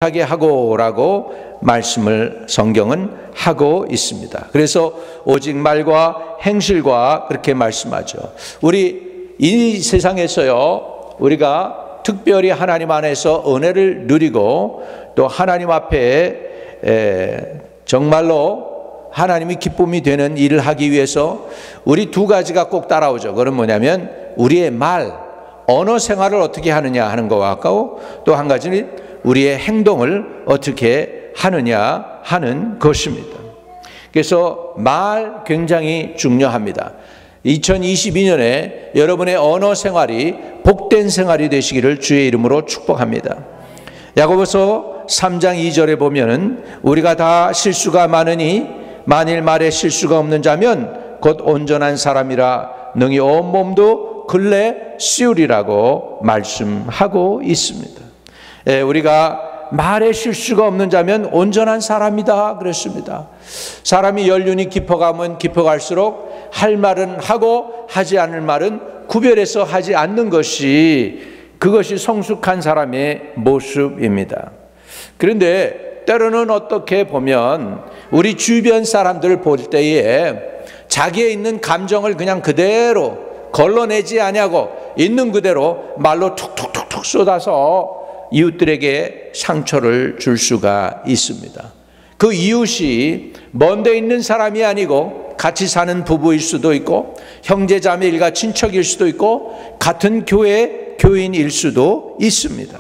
하게 하고라고 말씀을 성경은 하고 있습니다. 그래서 오직 말과 행실과 그렇게 말씀하죠. 우리 이 세상에서요, 우리가 특별히 하나님 안에서 은혜를 누리고 또 하나님 앞에 정말로 하나님이 기쁨이 되는 일을 하기 위해서 우리 두 가지가 꼭 따라오죠. 그건 뭐냐면 우리의 말, 언어 생활을 어떻게 하느냐 하는 것과 같고, 또 한 가지는 우리의 행동을 어떻게 하느냐 하는 것입니다. 그래서 말 굉장히 중요합니다. 2022년에 여러분의 언어 생활이 복된 생활이 되시기를 주의 이름으로 축복합니다. 야고보서 3장 2절에 보면은 우리가 다 실수가 많으니 만일 말에 실수가 없는 자면 곧 온전한 사람이라 능히 온몸도 근래 씌우리라고 말씀하고 있습니다. 우리가 말에 실수가 없는 자면 온전한 사람이다 그랬습니다. 사람이 연륜이 깊어가면 깊어갈수록 할 말은 하고 하지 않을 말은 구별해서 하지 않는 그것이 성숙한 사람의 모습입니다. 그런데 때로는 어떻게 보면 우리 주변 사람들을 볼 때에 자기에 있는 감정을 그냥 그대로 걸러내지 아니하고 있는 그대로 말로 툭툭툭툭 쏟아서 이웃들에게 상처를 줄 수가 있습니다. 그 이웃이 먼데 있는 사람이 아니고 같이 사는 부부일 수도 있고 형제자매 일가 친척일 수도 있고 같은 교회 교인일 수도 있습니다.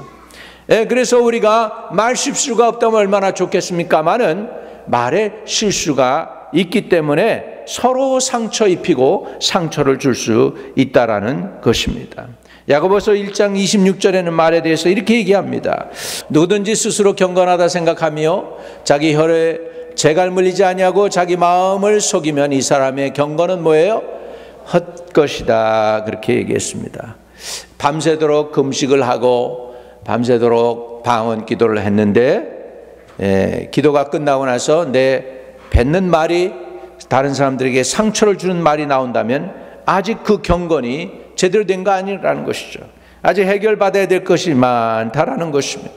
그래서 우리가 말 실수가 없다면 얼마나 좋겠습니까마는 말에 실수가 있기 때문에 서로 상처 입히고 상처를 줄 수 있다라는 것입니다. 야고보서 1장 26절에는 말에 대해서 이렇게 얘기합니다. 누구든지 스스로 경건하다 생각하며 자기 혀에 재갈 물리지 아니하고 자기 마음을 속이면 이 사람의 경건은 뭐예요? 헛것이다 그렇게 얘기했습니다. 밤새도록 금식을 하고 밤새도록 방언 기도를 했는데 기도가 끝나고 나서 내 뱉는 말이 다른 사람들에게 상처를 주는 말이 나온다면 아직 그 경건이 제대로 된 거 아니라는 것이죠. 아직 해결받아야 될 것이 많다라는 것입니다.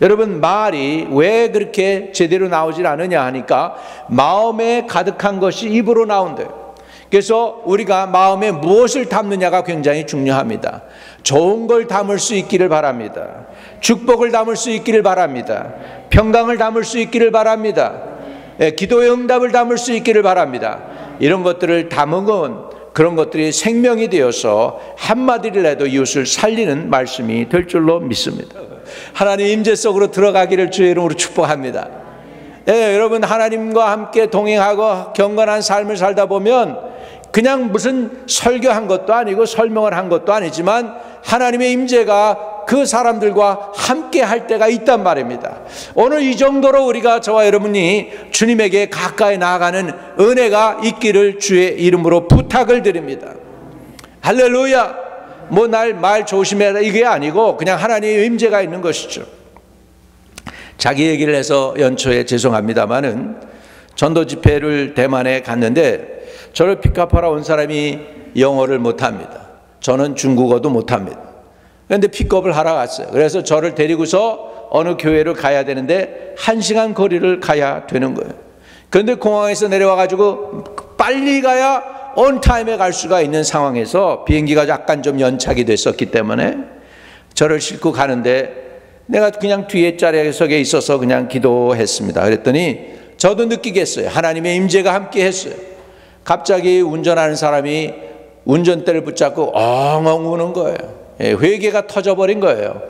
여러분, 말이 왜 그렇게 제대로 나오질 않느냐 하니까 마음에 가득한 것이 입으로 나온대요. 그래서 우리가 마음에 무엇을 담느냐가 굉장히 중요합니다. 좋은 걸 담을 수 있기를 바랍니다. 축복을 담을 수 있기를 바랍니다. 평강을 담을 수 있기를 바랍니다. 기도의 응답을 담을 수 있기를 바랍니다. 이런 것들을 담은 그런 것들이 생명이 되어서 한마디를 해도 이웃을 살리는 말씀이 될 줄로 믿습니다. 하나님 임재 속으로 들어가기를 주의 이름으로 축복합니다. 여러분, 하나님과 함께 동행하고 경건한 삶을 살다 보면 그냥 무슨 설교한 것도 아니고 설명을 한 것도 아니지만 하나님의 임재가 그 사람들과 함께 할 때가 있단 말입니다. 오늘 이 정도로 우리가 저와 여러분이 주님에게 가까이 나아가는 은혜가 있기를 주의 이름으로 부탁을 드립니다. 할렐루야. 뭐 날 말 조심해라 이게 아니고 그냥 하나님의 임재가 있는 것이죠. 자기 얘기를 해서 연초에 죄송합니다마는 전도 집회를 대만에 갔는데 저를 픽업하러 온 사람이 영어를 못합니다. 저는 중국어도 못합니다. 그런데 픽업을 하러 갔어요. 그래서 저를 데리고서 어느 교회를 가야 되는데 1시간 거리를 가야 되는 거예요. 그런데 공항에서 내려와가지고 빨리 가야 온타임에 갈 수가 있는 상황에서 비행기가 약간 좀 연착이 됐었기 때문에 저를 싣고 가는데 내가 그냥 뒤에 자리석에 있어서 그냥 기도했습니다. 그랬더니 저도 느끼겠어요. 하나님의 임재가 함께 했어요. 갑자기 운전하는 사람이 운전대를 붙잡고 엉엉 우는 거예요. 회개가 터져버린 거예요.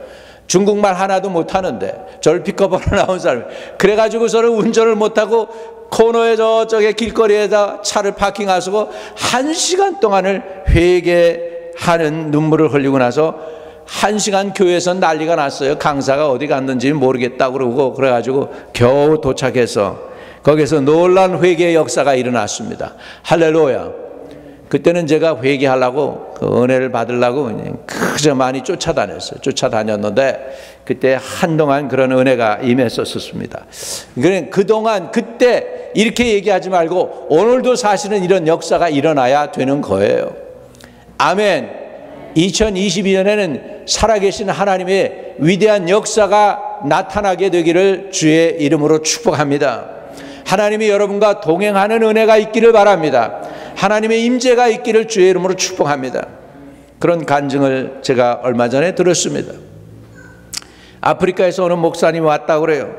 중국말 하나도 못하는데 저를 픽업하러 나온 사람이 그래가지고 저를 운전을 못하고 코너에 저쪽에 길거리에다 차를 파킹하시고 1시간 동안을 회개하는 눈물을 흘리고 나서 1시간 교회에서 난리가 났어요. 강사가 어디 갔는지 모르겠다고 그러고 그래가지고 겨우 도착해서 거기서 놀란 회개의 역사가 일어났습니다. 할렐루야. 그때는 제가 회개하려고 그 은혜를 받으려고 그냥 그저 많이 쫓아다녔어요. 쫓아다녔는데 그때 한동안 그런 은혜가 임했었습니다. 그동안 그때 이렇게 얘기하지 말고 오늘도 사실은 이런 역사가 일어나야 되는 거예요. 아멘. 2022년에는 살아계신 하나님의 위대한 역사가 나타나게 되기를 주의 이름으로 축복합니다. 하나님이 여러분과 동행하는 은혜가 있기를 바랍니다. 하나님의 임재가 있기를 주의 이름으로 축복합니다. 그런 간증을 제가 얼마 전에 들었습니다. 아프리카에서 오는 목사님이 왔다고 그래요.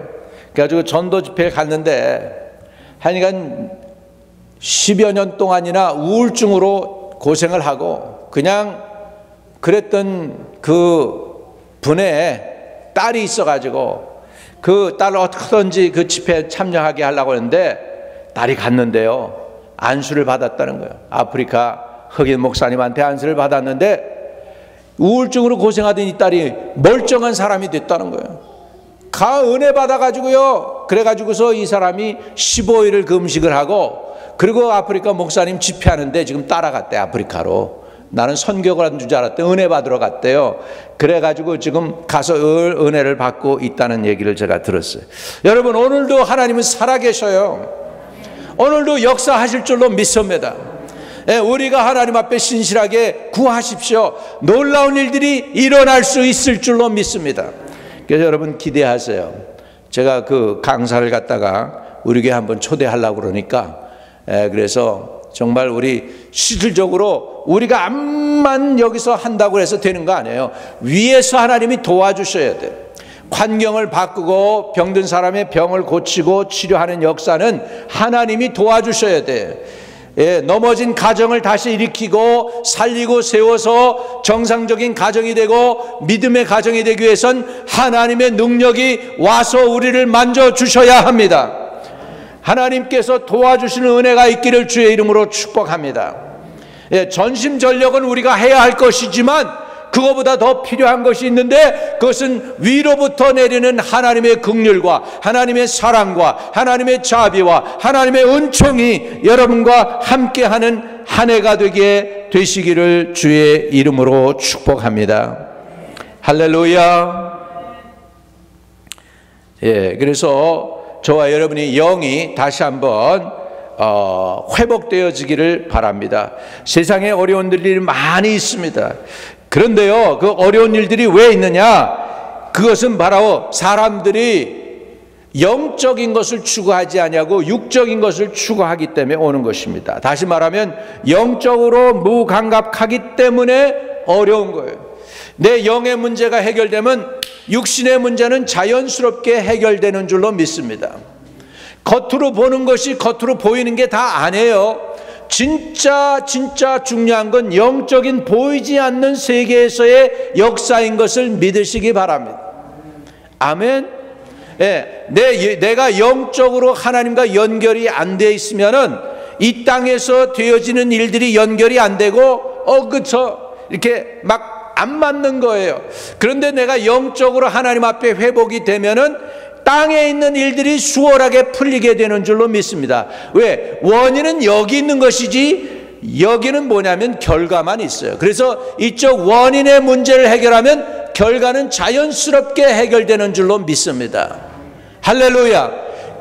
그래가지고 전도 집회에 갔는데 하여간 10여 년 동안이나 우울증으로 고생을 하고 그냥 그랬던 그 분의 딸이 있어가지고 그 딸을 어떻게든지 그 집회에 참여하게 하려고 했는데 딸이 갔는데요, 안수를 받았다는 거예요. 아프리카 흑인 목사님한테 안수를 받았는데 우울증으로 고생하던 이 딸이 멀쩡한 사람이 됐다는 거예요. 은혜 받아가지고요. 그래가지고서 이 사람이 15일을 금식을 하고 그리고 아프리카 목사님 집회하는데 지금 따라갔대, 아프리카로. 나는 선교를 하는 줄 알았대. 은혜 받으러 갔대요. 그래가지고 지금 가서 은혜를 받고 있다는 얘기를 제가 들었어요. 여러분, 오늘도 하나님은 살아계셔요. 오늘도 역사하실 줄로 믿습니다. 우리가 하나님 앞에 신실하게 구하십시오. 놀라운 일들이 일어날 수 있을 줄로 믿습니다. 그래서 여러분 기대하세요. 제가 그 강사를 갖다가 우리 교회 한번 초대하려고 그러니까 그래서 정말 우리 실질적으로 우리가 암만 여기서 한다고 해서 되는 거 아니에요. 위에서 하나님이 도와주셔야 돼요. 환경을 바꾸고 병든 사람의 병을 고치고 치료하는 역사는 하나님이 도와주셔야 돼요. 넘어진 가정을 다시 일으키고 살리고 세워서 정상적인 가정이 되고 믿음의 가정이 되기 위해선 하나님의 능력이 와서 우리를 만져주셔야 합니다. 하나님께서 도와주시는 은혜가 있기를 주의 이름으로 축복합니다. 전심전력은 우리가 해야 할 것이지만 그거보다 더 필요한 것이 있는데 그것은 위로부터 내리는 하나님의 긍휼과 하나님의 사랑과 하나님의 자비와 하나님의 은총이 여러분과 함께하는 한 해가 되시기를 주의 이름으로 축복합니다. 할렐루야. 그래서 저와 여러분의 영이 다시 한번 회복되어지기를 바랍니다. 세상에 어려운 일들이 많이 있습니다. 그런데요, 그 어려운 일들이 왜 있느냐? 그것은 바로 사람들이 영적인 것을 추구하지 아니하고 육적인 것을 추구하기 때문에 오는 것입니다. 다시 말하면 영적으로 무감각하기 때문에 어려운 거예요. 내 영의 문제가 해결되면 육신의 문제는 자연스럽게 해결되는 줄로 믿습니다. 겉으로 보는 것이 겉으로 보이는 게 다 아니에요. 진짜 중요한 건 영적인 보이지 않는 세계에서의 역사인 것을 믿으시기 바랍니다. 아멘. 내가 영적으로 하나님과 연결이 안 돼 있으면은 이 땅에서 되어지는 일들이 연결이 안 되고 그쵸 이렇게 막 안 맞는 거예요. 그런데 내가 영적으로 하나님 앞에 회복이 되면은 땅에 있는 일들이 수월하게 풀리게 되는 줄로 믿습니다. 왜? 원인은 여기 있는 것이지 여기는 뭐냐면 결과만 있어요. 그래서 이쪽 원인의 문제를 해결하면 결과는 자연스럽게 해결되는 줄로 믿습니다. 할렐루야.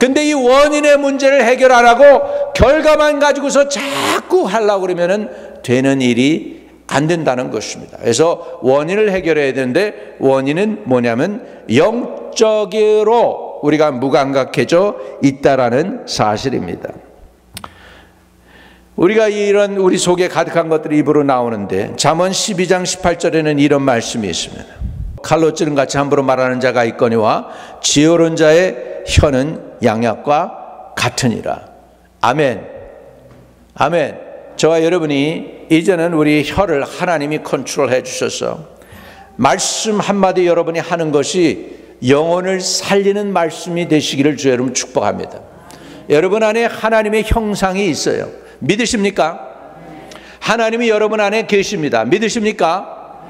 근데 이 원인의 문제를 해결 안 하고 결과만 가지고서 자꾸 하려고 그러면은 되는 일이 안 된다는 것입니다. 그래서 원인을 해결해야 되는데 원인은 뭐냐면 영적으로 우리가 무감각해져 있다라는 사실입니다. 우리가 이런 우리 속에 가득한 것들이 입으로 나오는데 잠언 12장 18절에는 이런 말씀이 있습니다. 칼로 찌른 같이 함부로 말하는 자가 있거니와 지혜로운 자의 혀는 양약과 같으니라. 아멘. 아멘. 저와 여러분이 이제는 우리 혀를 하나님이 컨트롤해 주셔서 말씀 한마디 여러분이 하는 것이 영혼을 살리는 말씀이 되시기를 주의 이름으로 축복합니다. 여러분 안에 하나님의 형상이 있어요. 믿으십니까? 하나님이 여러분 안에 계십니다. 믿으십니까?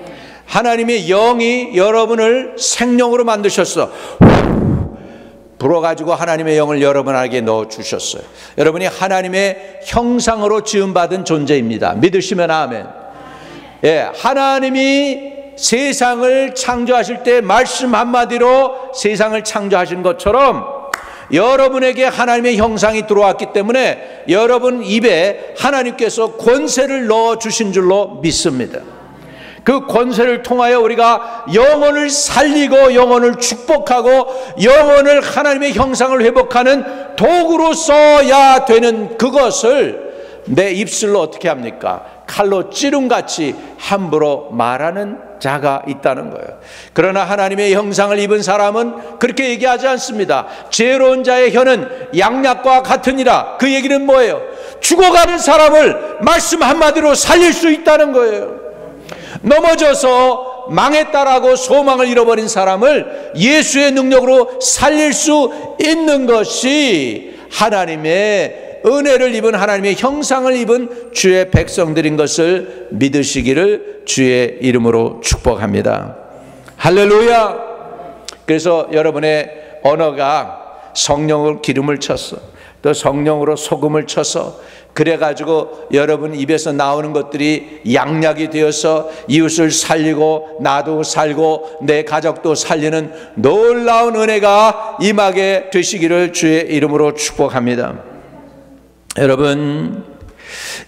하나님의 영이 여러분을 생명으로 만드셨어. 불어가지고 하나님의 영을 여러분에게 넣어주셨어요. 여러분이 하나님의 형상으로 지음받은 존재입니다. 믿으시면 아멘. 하나님이 세상을 창조하실 때 말씀 한마디로 세상을 창조하신 것처럼 여러분에게 하나님의 형상이 들어왔기 때문에 여러분 입에 하나님께서 권세를 넣어주신 줄로 믿습니다. 그 권세를 통하여 우리가 영혼을 살리고 영혼을 축복하고 영혼을 하나님의 형상을 회복하는 도구로 써야 되는 그것을 내 입술로 어떻게 합니까? 칼로 찌름같이 함부로 말하는 자가 있다는 거예요. 그러나 하나님의 형상을 입은 사람은 그렇게 얘기하지 않습니다. 지혜로운 자의 혀는 양약과 같으니라. 그 얘기는 뭐예요? 죽어가는 사람을 말씀 한마디로 살릴 수 있다는 거예요. 넘어져서 망했다라고 소망을 잃어버린 사람을 예수의 능력으로 살릴 수 있는 것이 하나님의 은혜를 입은, 하나님의 형상을 입은 주의 백성들인 것을 믿으시기를 주의 이름으로 축복합니다. 할렐루야. 그래서 여러분의 언어가 성령으로 기름을 쳤어, 또 성령으로 소금을 쳐서, 그래가지고 여러분 입에서 나오는 것들이 양약이 되어서 이웃을 살리고 나도 살고 내 가족도 살리는 놀라운 은혜가 임하게 되시기를 주의 이름으로 축복합니다. 여러분,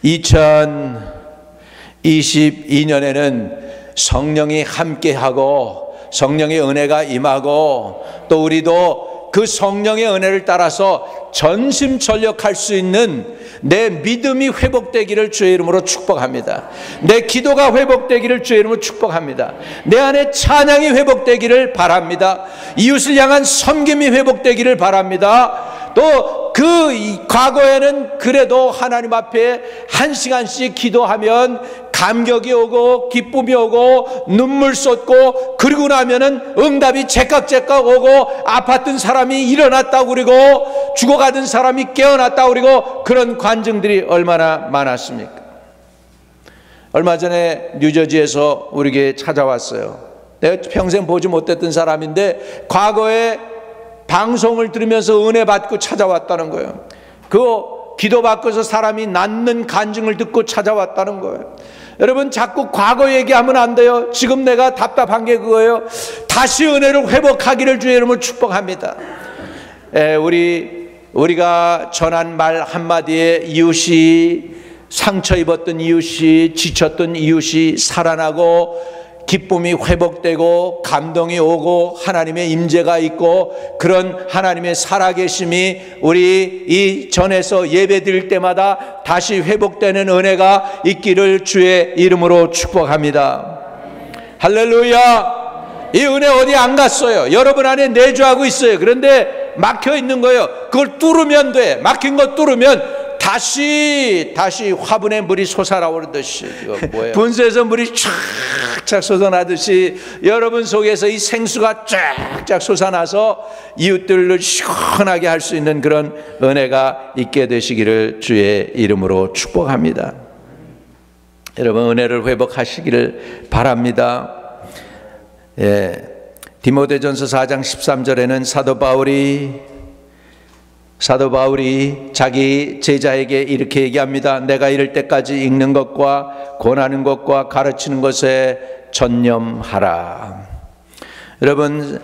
2022년에는 성령이 함께하고 성령의 은혜가 임하고 또 우리도 그 성령의 은혜를 따라서 전심전력할 수 있는 내 믿음이 회복되기를 주의 이름으로 축복합니다. 내 기도가 회복되기를 주의 이름으로 축복합니다. 내 안에 찬양이 회복되기를 바랍니다. 이웃을 향한 섬김이 회복되기를 바랍니다. 또 그 과거에는 그래도 하나님 앞에 1시간씩 기도하면 감격이 오고 기쁨이 오고 눈물 쏟고, 그리고 나면은 응답이 제깍제깍 오고, 아팠던 사람이 일어났다고 그러고 죽어가던 사람이 깨어났다고 그러고, 그런 관증들이 얼마나 많았습니까? 얼마 전에 뉴저지에서 우리에게 찾아왔어요. 내가 평생 보지 못했던 사람인데 과거에 방송을 들으면서 은혜 받고 찾아왔다는 거예요. 그 기도 받고서 사람이 낫는 간증을 듣고 찾아왔다는 거예요. 여러분, 자꾸 과거 얘기하면 안 돼요. 지금 내가 답답한 게 그거예요. 다시 은혜를 회복하기를 주의 이름으로 축복합니다. 우리가 전한 말 한마디에 이웃이, 상처 입었던 이웃이, 지쳤던 이웃이 살아나고 기쁨이 회복되고 감동이 오고 하나님의 임재가 있고, 그런 하나님의 살아계심이 우리 이 전에서 예배 드릴 때마다 다시 회복되는 은혜가 있기를 주의 이름으로 축복합니다. 할렐루야. 이 은혜 어디 안 갔어요. 여러분 안에 내주하고 있어요. 그런데 막혀 있는 거예요. 그걸 뚫으면 돼. 막힌 거 뚫으면 다시 화분에 물이 솟아나오듯이, 분수에서 물이 쫙쫙 솟아나듯이 여러분 속에서 이 생수가 쫙쫙 솟아나서 이웃들을 시원하게 할 수 있는 그런 은혜가 있게 되시기를 주의 이름으로 축복합니다. 여러분, 은혜를 회복하시기를 바랍니다. 디모데전서 4장 13절에는 사도 바울이 자기 제자에게 이렇게 얘기합니다. 내가 이를 때까지 읽는 것과 권하는 것과 가르치는 것에 전념하라. 여러분,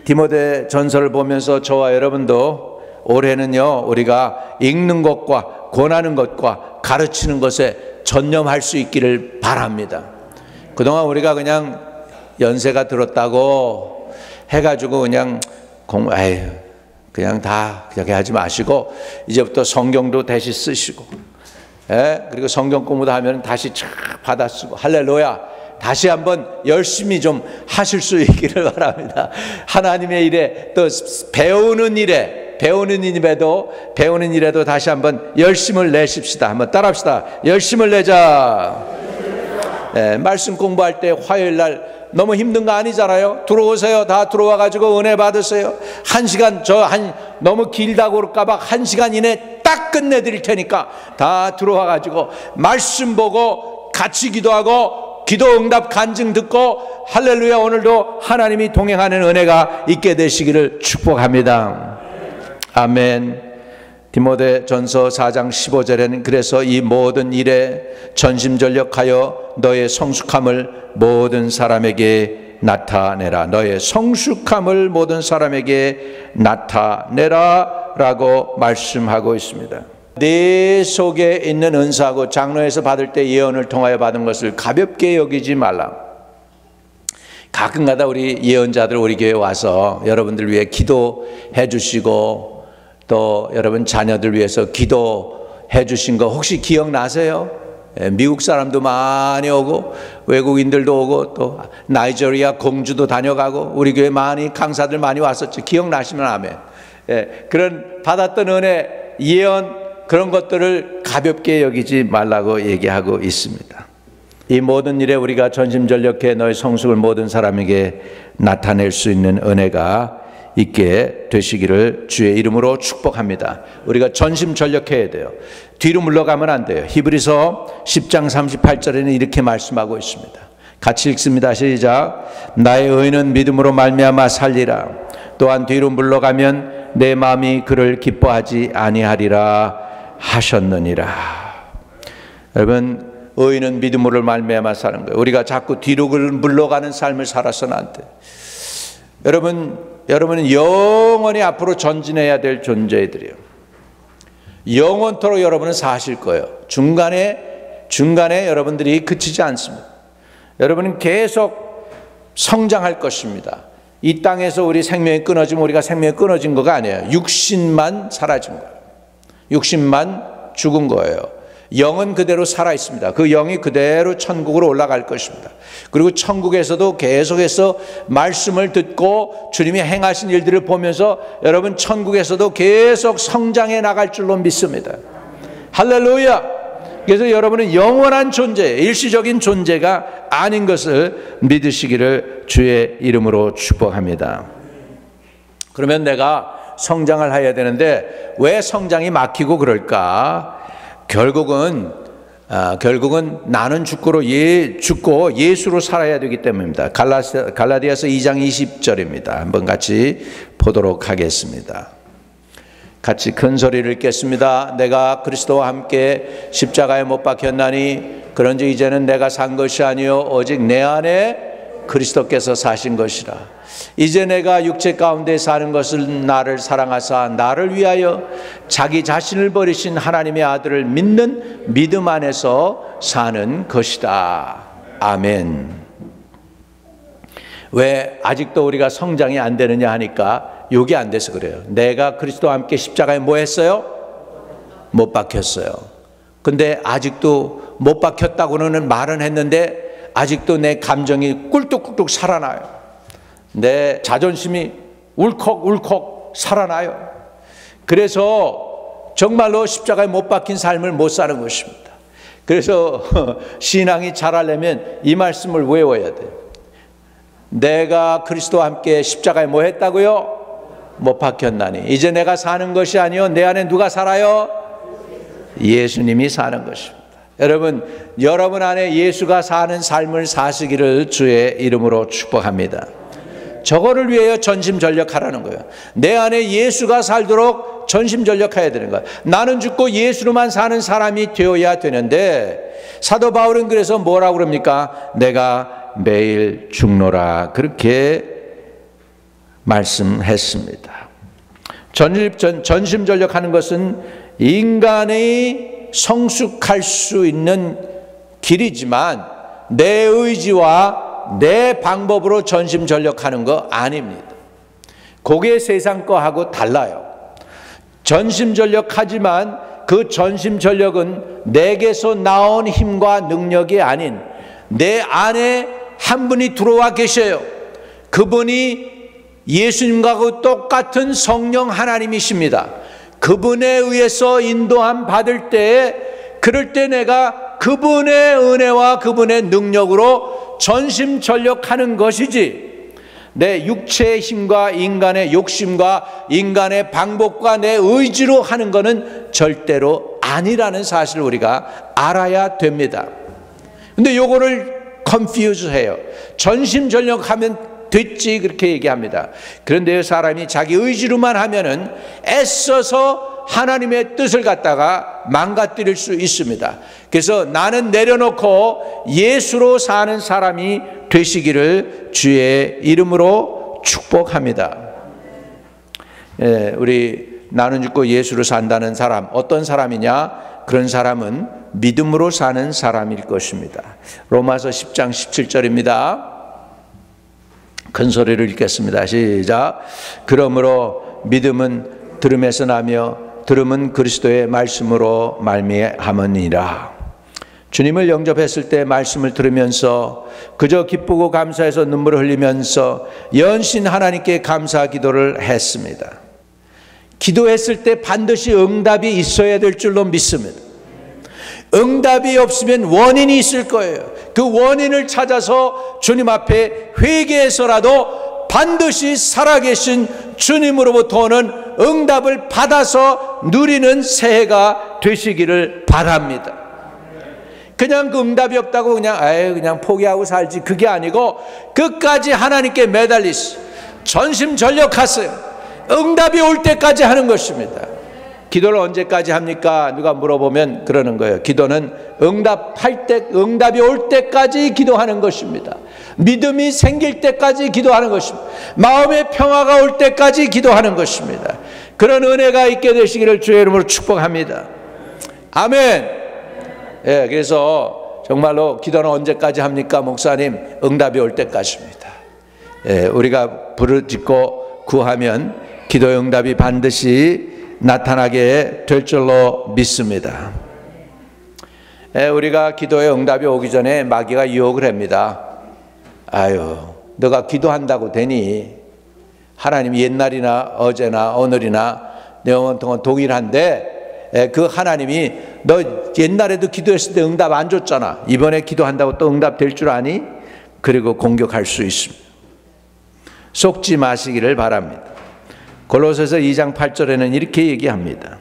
디모데 전서를 보면서 저와 여러분도 올해는요, 우리가 읽는 것과 권하는 것과 가르치는 것에 전념할 수 있기를 바랍니다. 그동안 우리가 그냥 연세가 들었다고 해가지고 그냥 그냥 다 그렇게 하지 마시고, 이제부터 성경도 다시 쓰시고, 그리고 성경 공부도 하면 다시 쫙 받아 쓰고, 할렐루야, 다시 한번 열심히 좀 하실 수 있기를 바랍니다. 하나님의 일에, 또 배우는 일에도 다시 한번 열심을 내십시다. 한번 따라합시다. 열심을 내자. 말씀 공부할 때 화요일 날 너무 힘든 거 아니잖아요. 들어오세요. 다 들어와가지고 은혜 받으세요. 1시간, 너무 길다고 그럴까봐 1시간 이내 딱 끝내드릴 테니까 다 들어와가지고 말씀 보고 같이 기도하고 기도 응답 간증 듣고, 할렐루야, 오늘도 하나님이 동행하는 은혜가 있게 되시기를 축복합니다. 아멘. 디모데전서 4장 15절에는 그래서 이 모든 일에 전심전력하여 너의 성숙함을 모든 사람에게 나타내라. 너의 성숙함을 모든 사람에게 나타내라 라고 말씀하고 있습니다. 내 속에 있는 은사하고 장로에서 받을 때 예언을 통하여 받은 것을 가볍게 여기지 말라. 가끔가다 우리 예언자들 우리 교회 와서 여러분들 위해 기도해 주시고 또 여러분 자녀들 위해서 기도해 주신 거 혹시 기억나세요? 미국 사람도 많이 오고 외국인들도 오고 또 나이지리아 공주도 다녀가고 우리 교회 많이 강사들 많이 왔었죠. 기억나시면 아멘. 그런 받았던 은혜, 예언 그런 것들을 가볍게 여기지 말라고 얘기하고 있습니다. 이 모든 일에 우리가 전심전력해 너의 성숙을 모든 사람에게 나타낼 수 있는 은혜가 있게 되시기를 주의 이름으로 축복합니다. 우리가 전심전력해야 돼요. 뒤로 물러가면 안 돼요. 히브리서 10장 38절에는 이렇게 말씀하고 있습니다. 같이 읽습니다. 시작. 나의 의는 믿음으로 말미암아 살리라. 또한 뒤로 물러가면 내 마음이 그를 기뻐하지 아니하리라 하셨느니라. 여러분, 의인은 믿음으로 말미암아 사는 거예요. 우리가 자꾸 뒤로 물러가는 삶을 살아서는 안 돼요. 여러분은 영원히 앞으로 전진해야 될 존재들이에요. 영원토록 여러분은 사실 거예요. 중간에 여러분들이 그치지 않습니다. 여러분은 계속 성장할 것입니다. 이 땅에서 우리 생명이 끊어지면 우리가 생명이 끊어진 거가 아니에요. 육신만 사라진 거예요. 육신만 죽은 거예요. 영은 그대로 살아 있습니다. 그 영이 그대로 천국으로 올라갈 것입니다. 그리고 천국에서도 계속해서 말씀을 듣고 주님이 행하신 일들을 보면서 여러분 천국에서도 계속 성장해 나갈 줄로 믿습니다. 할렐루야. 그래서 여러분은 영원한 존재, 일시적인 존재가 아닌 것을 믿으시기를 주의 이름으로 축복합니다. 그러면 내가 성장을 해야 되는데 왜 성장이 막히고 그럴까? 결국은 나는 죽고 예수로 살아야 되기 때문입니다. 갈라디아서 2장 20절입니다. 한번 같이 보도록 하겠습니다. 같이 큰 소리를 읽겠습니다. 내가 그리스도와 함께 십자가에 못 박혔나니 그런즉 이제는 내가 산 것이 아니요 오직 내 안에 그리스도께서 사신 것이라. 이제 내가 육체 가운데 사는 것을 나를 사랑하사 나를 위하여 자기 자신을 버리신 하나님의 아들을 믿는 믿음 안에서 사는 것이다. 아멘. 왜 아직도 우리가 성장이 안 되느냐 하니까 욕이 안 돼서 그래요. 내가 그리스도와 함께 십자가에 뭐 했어요? 못 박혔어요. 근데 아직도 못 박혔다고는 말은 했는데 아직도 내 감정이 꿀뚝꿀뚝 살아나요. 내 자존심이 울컥울컥 살아나요. 그래서 정말로 십자가에 못 박힌 삶을 못 사는 것입니다. 그래서 신앙이 자라려면 이 말씀을 외워야 돼요. 내가 그리스도와 함께 십자가에 뭐 했다고요? 못 박혔나니 이제 내가 사는 것이 아니요 내 안에 누가 살아요? 예수님이 사는 것입니다. 여러분 안에 예수가 사는 삶을 사시기를 주의 이름으로 축복합니다. 저거를 위하여 전심전력하라는 거예요. 내 안에 예수가 살도록 전심전력해야 되는 거예요. 나는 죽고 예수로만 사는 사람이 되어야 되는데 사도 바울은 그래서 뭐라고 그럽니까? 내가 매일 죽노라 그렇게 말씀했습니다. 전심전력하는 것은 인간이 성숙할 수 있는 길이지만 내 의지와 내 방법으로 전심전력하는 거 아닙니다. 그게 세상 거하고 달라요. 전심전력하지만 그 전심전력은 내게서 나온 힘과 능력이 아닌 내 안에 한 분이 들어와 계셔요. 그분이 예수님과 똑같은 성령 하나님이십니다. 그분에 의해서 인도함 받을 때에 그럴 때 내가 그분의 은혜와 그분의 능력으로 전심전력하는 것이지 내 육체의 힘과 인간의 욕심과 인간의 방법과 내 의지로 하는 것은 절대로 아니라는 사실을 우리가 알아야 됩니다. 근데 요거를 confuse 해요. 전심전력하면 됐지 그렇게 얘기합니다. 그런데 사람이 자기 의지로만 하면은 애써서 하나님의 뜻을 갖다가 망가뜨릴 수 있습니다. 그래서 나는 내려놓고 예수로 사는 사람이 되시기를 주의 이름으로 축복합니다. 우리 나는 죽고 예수로 산다는 사람 어떤 사람이냐? 그런 사람은 믿음으로 사는 사람일 것입니다. 로마서 10장 17절입니다. 큰 소리를 읽겠습니다. 시작. 그러므로 믿음은 들음에서 나며 들음은 그리스도의 말씀으로 말미암으니라. 주님을 영접했을 때 말씀을 들으면서 그저 기쁘고 감사해서 눈물을 흘리면서 연신 하나님께 감사 기도를 했습니다. 기도했을 때 반드시 응답이 있어야 될 줄로 믿습니다. 응답이 없으면 원인이 있을 거예요. 그 원인을 찾아서 주님 앞에 회개해서라도 반드시 살아계신 주님으로부터 오는 응답을 받아서 누리는 새해가 되시기를 바랍니다. 그냥 그 응답이 없다고 그냥 포기하고 살지, 그게 아니고 끝까지 하나님께 매달리시, 전심전력하세요. 응답이 올 때까지 하는 것입니다. 기도를 언제까지 합니까? 누가 물어보면 그러는 거예요. 기도는 응답이 올 때까지 기도하는 것입니다. 믿음이 생길 때까지 기도하는 것입니다. 마음의 평화가 올 때까지 기도하는 것입니다. 그런 은혜가 있게 되시기를 주의 이름으로 축복합니다. 아멘. 예, 그래서 정말로 기도는 언제까지 합니까, 목사님? 응답이 올 때까지입니다. 예, 우리가 부르짖고 구하면 기도의 응답이 반드시 나타나게 될 줄로 믿습니다. 우리가 기도의 응답이 오기 전에 마귀가 유혹을 합니다. 아유, 너가 기도한다고 되니? 하나님이 옛날이나 어제나 오늘이나 영원토록 동일한데 그 하나님이 너 옛날에도 기도했을 때 응답 안 줬잖아. 이번에 기도한다고 또 응답 될 줄 아니? 그리고 공격할 수 있습니다. 속지 마시기를 바랍니다. 골로새서 2장 8절에는 이렇게 얘기합니다.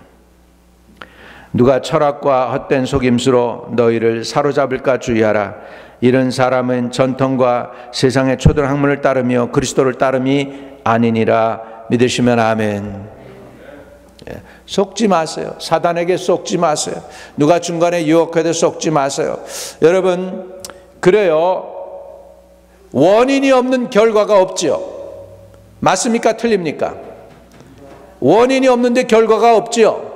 누가 철학과 헛된 속임수로 너희를 사로잡을까 주의하라. 이런 사람은 전통과 세상의 초등 학문을 따르며 그리스도를 따름이 아니니라. 믿으시면 아멘. 속지 마세요. 사단에게 속지 마세요. 누가 중간에 유혹해도 속지 마세요. 여러분, 그래요. 원인이 없는 결과가 없지요. 맞습니까? 틀립니까? 원인이 없는데 결과가 없지요.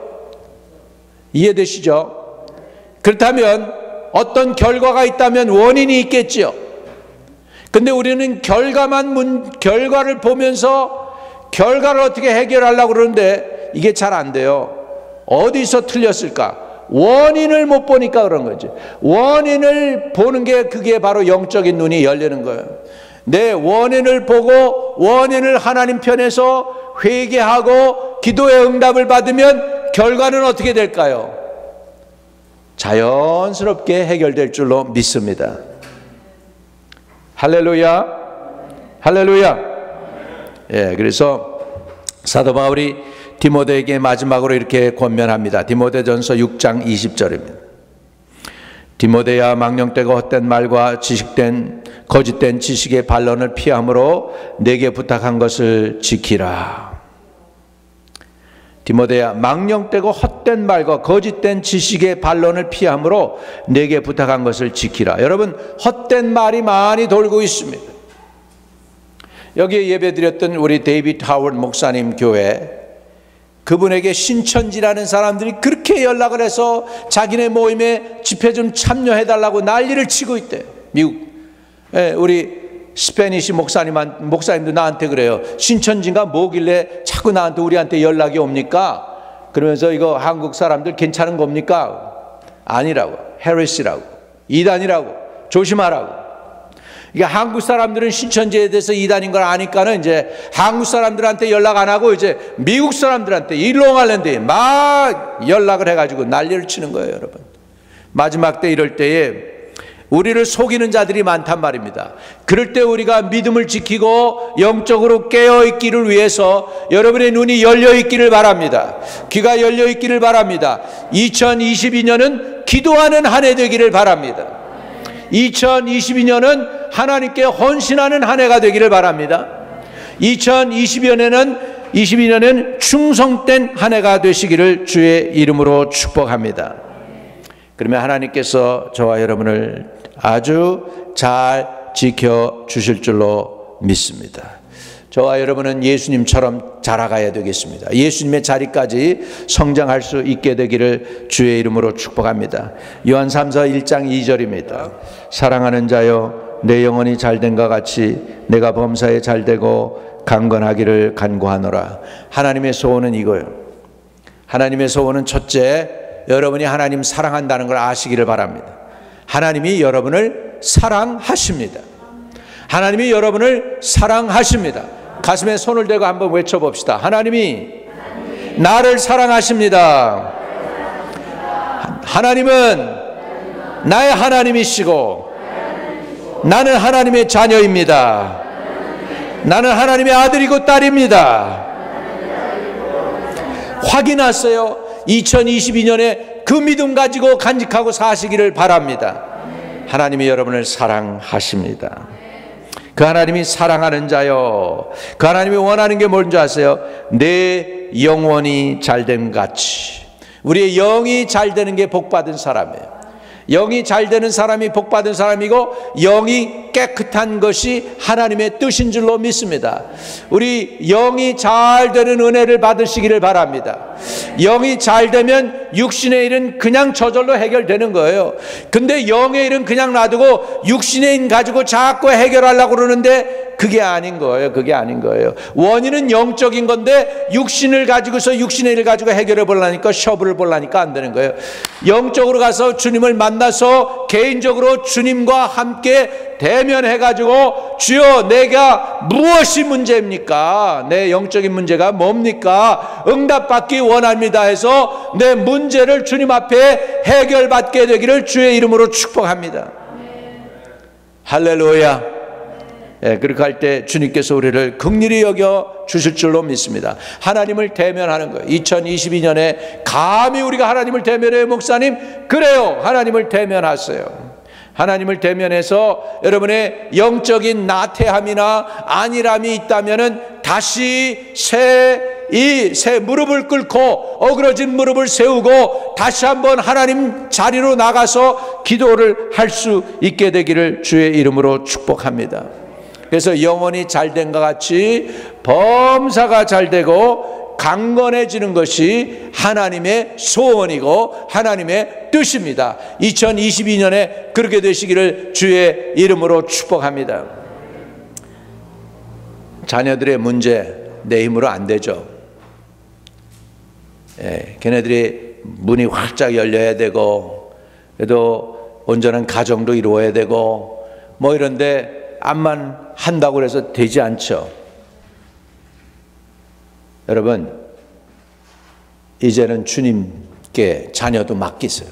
이해되시죠? 그렇다면 어떤 결과가 있다면 원인이 있겠지요. 근데 우리는 결과를 보면서 결과를 어떻게 해결하려고 그러는데 이게 잘 안 돼요. 어디서 틀렸을까? 원인을 못 보니까 그런 거지. 원인을 보는 게 그게 바로 영적인 눈이 열리는 거예요. 내 원인을 보고 원인을 하나님 편에서 회개하고 기도의 응답을 받으면 결과는 어떻게 될까요? 자연스럽게 해결될 줄로 믿습니다. 할렐루야, 할렐루야. 예, 그래서 사도 바울이 디모데에게 마지막으로 이렇게 권면합니다. 디모데전서 6장 20절입니다. 디모데야, 망령되고 헛된 말과 거짓된 지식의 반론을 피함으로 내게 부탁한 것을 지키라. 디모데야, 망령되고 헛된 말과 거짓된 지식의 반론을 피함으로 내게 부탁한 것을 지키라. 여러분, 헛된 말이 많이 돌고 있습니다. 여기에 예배드렸던 우리 데이비드 하워드 목사님 교회, 그분에게 신천지라는 사람들이 그렇게 연락을 해서 자기네 모임에 집회 좀 참여해달라고 난리를 치고 있대요. 미국. 우리 스페니시 목사님도 나한테 그래요. 신천지가 뭐길래 자꾸 우리한테 연락이 옵니까? 그러면서 이거 한국 사람들 괜찮은 겁니까? 아니라고. 헤레시라고. 이단이라고. 조심하라고. 그러니까 한국 사람들은 신천지에 대해서 이단인 걸 아니까는 이제 한국 사람들한테 연락 안 하고 이제 미국 사람들한테 일롱아일랜드에 막 연락을 해가지고 난리를 치는 거예요, 여러분. 마지막 때 이럴 때에 우리를 속이는 자들이 많단 말입니다. 그럴 때 우리가 믿음을 지키고 영적으로 깨어있기를 위해서 여러분의 눈이 열려있기를 바랍니다. 귀가 열려있기를 바랍니다. 2022년은 기도하는 한 해 되기를 바랍니다. 2022년은 하나님께 헌신하는 한 해가 되기를 바랍니다. 2022년은 충성된 한 해가 되시기를 주의 이름으로 축복합니다. 그러면 하나님께서 저와 여러분을 아주 잘 지켜주실 줄로 믿습니다. 저와 여러분은 예수님처럼 자라가야 되겠습니다. 예수님의 자리까지 성장할 수 있게 되기를 주의 이름으로 축복합니다. 요한 3서 1장 2절입니다. 사랑하는 자여, 내 영혼이 잘된과 같이 내가 범사에 잘되고 강건하기를 간구하노라. 하나님의 소원은 이거예요. 하나님의 소원은 첫째, 여러분이 하나님 사랑한다는 걸 아시기를 바랍니다. 하나님이 여러분을 사랑하십니다. 하나님이 여러분을 사랑하십니다. 가슴에 손을 대고 한번 외쳐봅시다. 하나님이 나를 사랑하십니다. 하나님은 나의 하나님이시고 나는 하나님의 자녀입니다. 나는 하나님의 아들이고 딸입니다. 확인하세요. 2022년에 그 믿음 가지고 간직하고 사시기를 바랍니다. 하나님이 여러분을 사랑하십니다. 그 하나님이 사랑하는 자요, 그 하나님이 원하는 게 뭔지 아세요? 내 영혼이 잘됨 같이. 우리의 영이 잘 되는 게 복받은 사람이에요. 영이 잘 되는 사람이 복받은 사람이고, 영이 깨끗한 것이 하나님의 뜻인 줄로 믿습니다. 우리 영이 잘 되는 은혜를 받으시기를 바랍니다. 영이 잘 되면 육신의 일은 그냥 저절로 해결되는 거예요. 근데 영의 일은 그냥 놔두고 육신의 일 가지고 자꾸 해결하려고 그러는데 그게 아닌 거예요. 그게 아닌 거예요. 원인은 영적인 건데 육신을 가지고서 육신의 일을 가지고 해결해 보려니까, 셔브를 보려니까 안 되는 거예요. 영적으로 가서 주님을 만나서 개인적으로 주님과 함께 대면해 가지고, 주여 내가 무엇이 문제입니까? 내 영적인 문제가 뭡니까? 응답받기 원합니다 해서 내 문제를 주님 앞에 해결받게 되기를 주의 이름으로 축복합니다. 할렐루야. 예, 그렇게 할 때 주님께서 우리를 긍휼히 여겨 주실 줄로 믿습니다. 하나님을 대면하는 거예요. 2022년에 감히 우리가 하나님을 대면해요. 목사님, 그래요. 하나님을 대면하세요. 하나님을 대면해서 여러분의 영적인 나태함이나 안일함이 있다면은 다시 새 무릎을 꿇고 어그러진 무릎을 세우고 다시 한번 하나님 자리로 나가서 기도를 할 수 있게 되기를 주의 이름으로 축복합니다. 그래서 영혼이 잘된과 같이 범사가 잘되고 강건해지는 것이 하나님의 소원이고 하나님의 뜻입니다. 2022년에 그렇게 되시기를 주의 이름으로 축복합니다. 자녀들의 문제 내 힘으로 안 되죠. 걔네들이 문이 활짝 열려야 되고, 그래도 온전한 가정도 이루어야 되고, 뭐 이런데 암만 한다고 해서 되지 않죠. 여러분, 이제는 주님께 자녀도 맡기세요.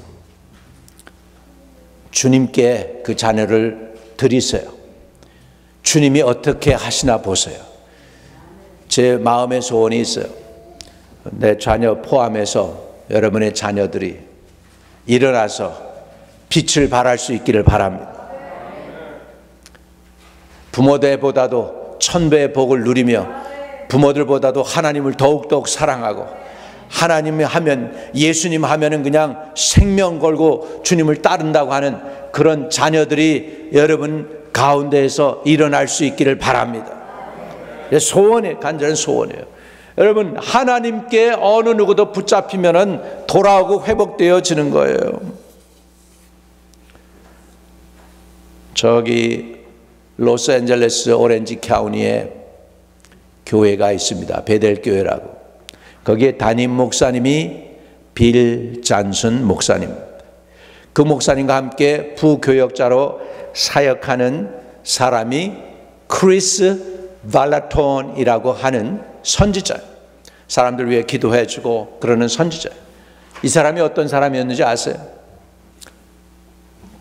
주님께 그 자녀를 드리세요. 주님이 어떻게 하시나 보세요. 제 마음의 소원이 있어요. 내 자녀 포함해서 여러분의 자녀들이 일어나서 빛을 발할 수 있기를 바랍니다. 부모들보다도 천배의 복을 누리며 부모들보다도 하나님을 더욱더욱 사랑하고, 하나님이 하면, 예수님 하면은 그냥 생명 걸고 주님을 따른다고 하는 그런 자녀들이 여러분 가운데에서 일어날 수 있기를 바랍니다. 소원이에요. 간절한 소원이에요. 여러분, 하나님께 어느 누구도 붙잡히면은 돌아오고 회복되어지는 거예요. 저기 로스앤젤레스 오렌지 카운티에 교회가 있습니다. 베델 교회라고. 거기에 담임 목사님이 빌 잔슨 목사님. 그 목사님과 함께 부교역자로 사역하는 사람이 크리스 발라톤이라고 하는 선지자예요. 사람들 위해 기도해주고 그러는 선지자예요. 이 사람이 어떤 사람이었는지 아세요?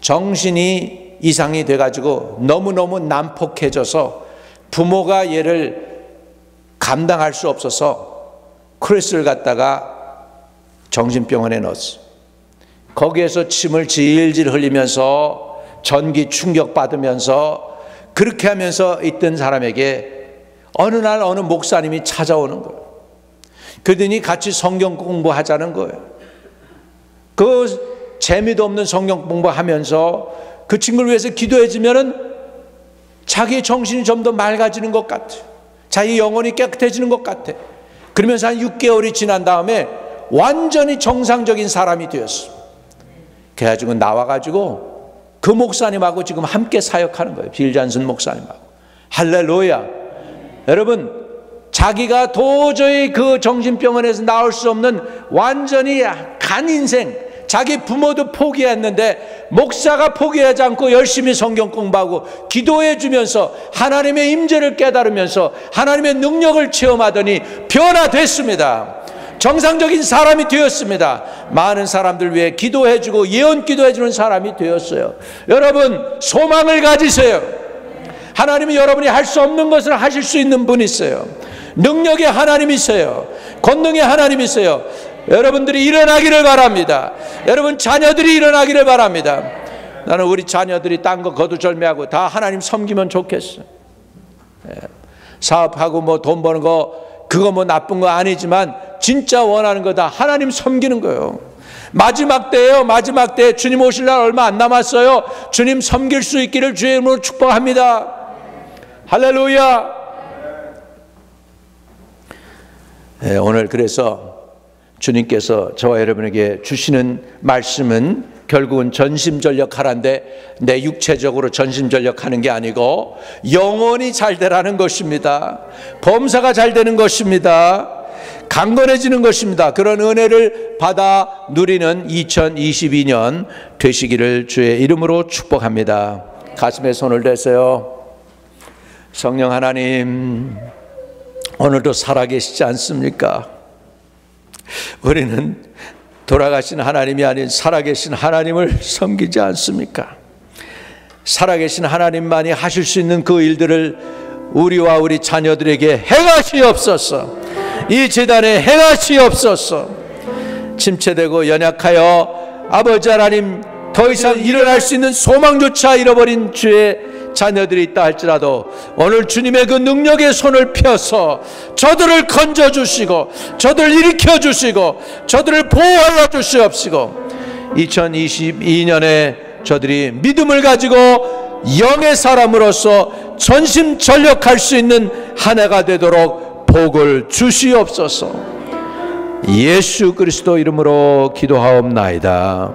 정신이 이상이 돼가지고 너무너무 난폭해져서 부모가 얘를 감당할 수 없어서 크리스를 갖다가 정신병원에 넣었어. 거기에서 침을 질질 흘리면서 전기 충격받으면서 그렇게 하면서 있던 사람에게 어느 날 어느 목사님이 찾아오는 거예요. 그러더니 같이 성경 공부하자는 거예요. 그 재미도 없는 성경 공부하면서 그 친구를 위해서 기도해 주면은 자기의 정신이 좀 더 맑아지는 것 같아. 자기 영혼이 깨끗해지는 것 같아. 그러면서 한 6개월이 지난 다음에 완전히 정상적인 사람이 되었어. 그래가지고 나와가지고 그 목사님하고 지금 함께 사역하는 거예요. 빌 잔슨 목사님하고. 할렐루야. 여러분, 자기가 도저히 그 정신병원에서 나올 수 없는 완전히 간 인생, 자기 부모도 포기했는데 목사가 포기하지 않고 열심히 성경 공부하고 기도해 주면서 하나님의 임재를 깨달으면서 하나님의 능력을 체험하더니 변화됐습니다. 정상적인 사람이 되었습니다. 많은 사람들 위해 기도해 주고 예언 기도해 주는 사람이 되었어요. 여러분, 소망을 가지세요. 하나님이 여러분이 할 수 없는 것을 하실 수 있는 분이세요. 능력의 하나님이세요. 권능의 하나님이세요. 여러분들이 일어나기를 바랍니다. 여러분 자녀들이 일어나기를 바랍니다. 나는 우리 자녀들이 딴 거 거두절미하고 다 하나님 섬기면 좋겠어. 사업하고 뭐 돈 버는 거 그거 뭐 나쁜 거 아니지만 진짜 원하는 거 다 하나님 섬기는 거예요. 마지막 때예요. 마지막 때 주님 오실 날 얼마 안 남았어요. 주님 섬길 수 있기를 주의 이름으로 축복합니다. 할렐루야. 오늘 그래서 주님께서 저와 여러분에게 주시는 말씀은 결국은 전심전력하라는데 내 육체적으로 전심전력하는 게 아니고 영혼이 잘 되라는 것입니다. 범사가 잘 되는 것입니다. 강건해지는 것입니다. 그런 은혜를 받아 누리는 2022년 되시기를 주의 이름으로 축복합니다. 가슴에 손을 대세요. 성령 하나님, 오늘도 살아계시지 않습니까? 우리는 돌아가신 하나님이 아닌 살아계신 하나님을 섬기지 않습니까? 살아계신 하나님만이 하실 수 있는 그 일들을 우리와 우리 자녀들에게 행하시옵소서. 이 재단에 행하시옵소서. 침체되고 연약하여 아버지 하나님 더 이상 일어날 수 있는 소망조차 잃어버린 주의 자녀들이 있다 할지라도 오늘 주님의 그 능력의 손을 펴서 저들을 건져주시고 저들을 일으켜주시고 저들을 보호하여 주시옵시고 2022년에 저들이 믿음을 가지고 영의 사람으로서 전심전력할 수 있는 한 해가 되도록 복을 주시옵소서. 예수 그리스도 이름으로 기도하옵나이다.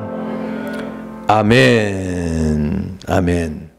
아멘. 아멘.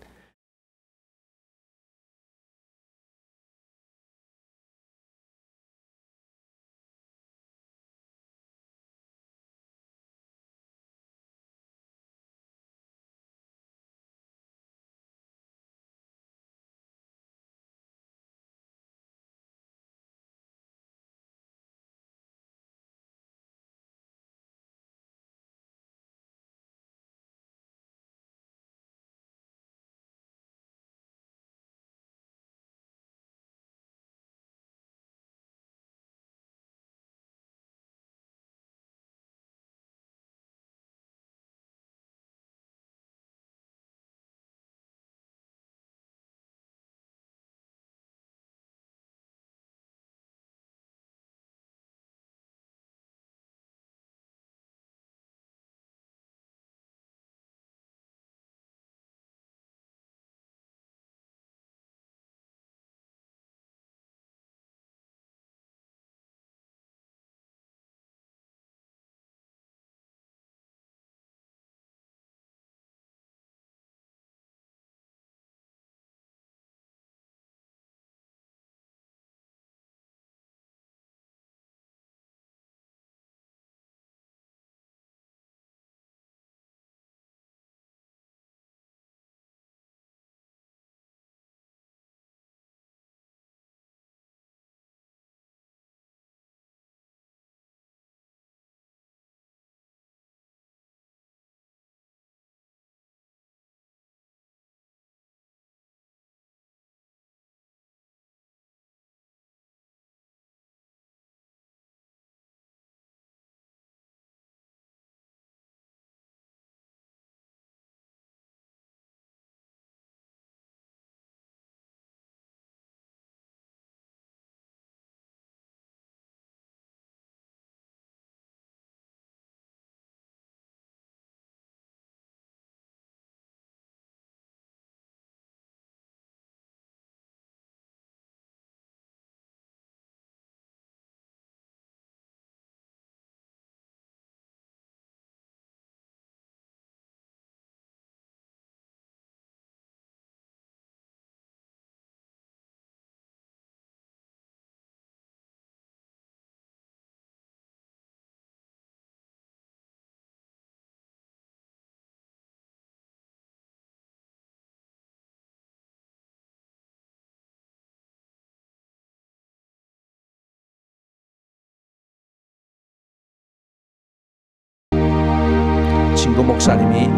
김진구 목사님이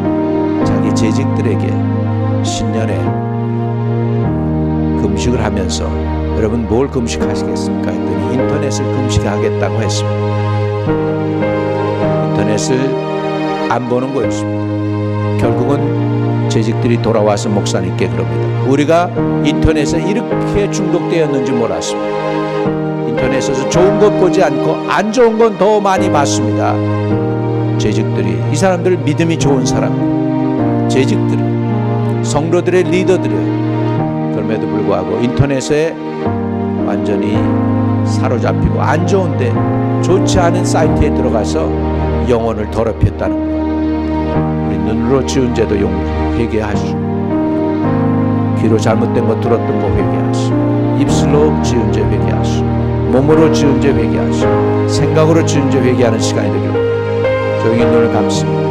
자기 재직들에게 신년에 금식을 하면서 여러분 뭘 금식하시겠습니까? 했더니 인터넷을 금식하겠다고 했습니다. 인터넷을 안 보는 거였습니다. 결국은 재직들이 돌아와서 목사님께 그럽니다. 우리가 인터넷에 이렇게 중독되었는지 몰랐습니다. 인터넷에서 좋은 것 보지 않고 안 좋은 건 더 많이 봤습니다. 재직들이, 이 사람들 믿음이 좋은 사람, 재직들이, 성도들의 리더들이, 그럼에도 불구하고 인터넷에 완전히 사로잡히고 안 좋은데 좋지 않은 사이트에 들어가서 영혼을 더럽혔다는 거예요. 우리 눈으로 지은 죄도 회개하시고, 귀로 잘못된 거 들었던 거 회개하시고, 입술로 지은 죄 회개하시고, 몸으로 지은 죄 회개하시고, 생각으로 지은 죄 회개하는 시간이 되기를 조용히 눈을 감습니다.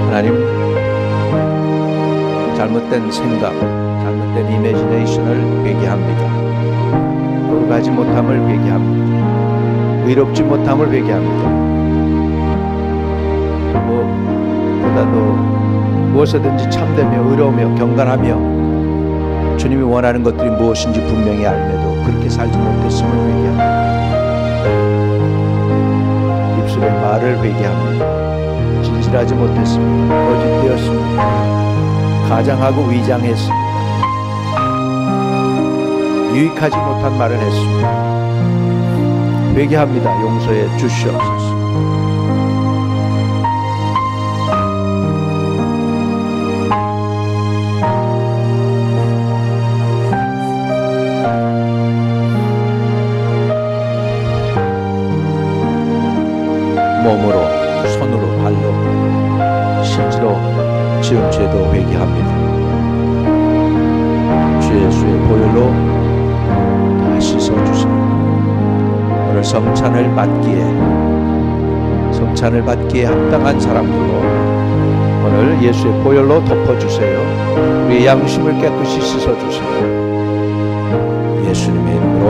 하나님, 잘못된 생각, 잘못된 이미지네이션을 회개합니다. 거룩하지 못함을 회개합니다. 의롭지 못함을 회개합니다. 보다도 무엇이든지 참되며 의로우며 경건하며 주님이 원하는 것들이 무엇인지 분명히 알매도 그렇게 살지 못했음을 회개합니다. 입술의 말을 회개합니다. 진실하지 못했습니다. 거짓되었습니다. 가장하고 위장했습니다. 유익하지 못한 말을 했습니다. 회개합니다. 용서해 주시옵소서. 몸으로, 손으로, 발로, 실제로 지은 죄도 회개합니다. 주 예수의 보혈로 다 씻어주세요. 오늘 성찬을 받기에 합당한 사람들로 오늘 예수의 보혈로 덮어주세요. 우리의 양심을 깨끗이 씻어주세요. 예수님의 이름으로